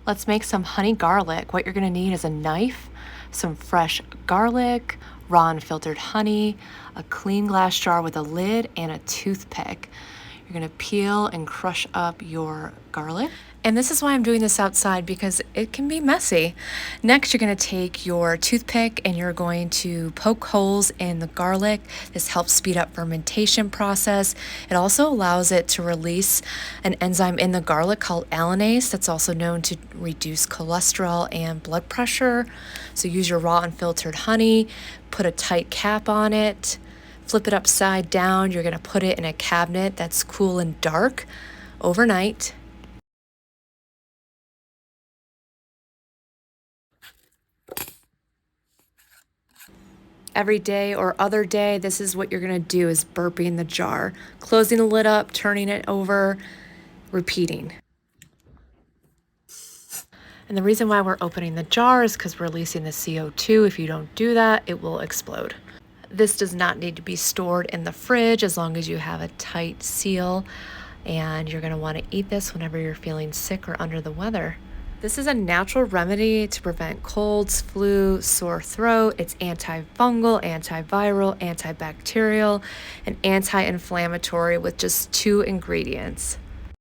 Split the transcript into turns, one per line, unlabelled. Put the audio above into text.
Let's make some honey garlic. What you're gonna need is a knife, some fresh garlic, raw unfiltered honey, a clean glass jar with a lid, and a toothpick. You're gonna peel and crush up your garlic. And this is why I'm doing this outside, because it can be messy. Next, you're gonna take your toothpick and you're going to poke holes in the garlic. This helps speed up fermentation process. It also allows it to release an enzyme in the garlic called allanase that's also known to reduce cholesterol and blood pressure. So use your raw unfiltered honey, put a tight cap on it, flip it upside down. You're gonna put it in a cabinet that's cool and dark overnight. Every day or other day, this is what you're gonna do, is burping the jar, closing the lid up, turning it over, repeating. And the reason why we're opening the jar is because we're releasing the CO2. If you don't do that, it will explode. This does not need to be stored in the fridge as long as you have a tight seal, and you're gonna wanna eat this whenever you're feeling sick or under the weather. This is a natural remedy to prevent colds, flu, sore throat. It's antifungal, antiviral, antibacterial, and anti-inflammatory with just 2 ingredients.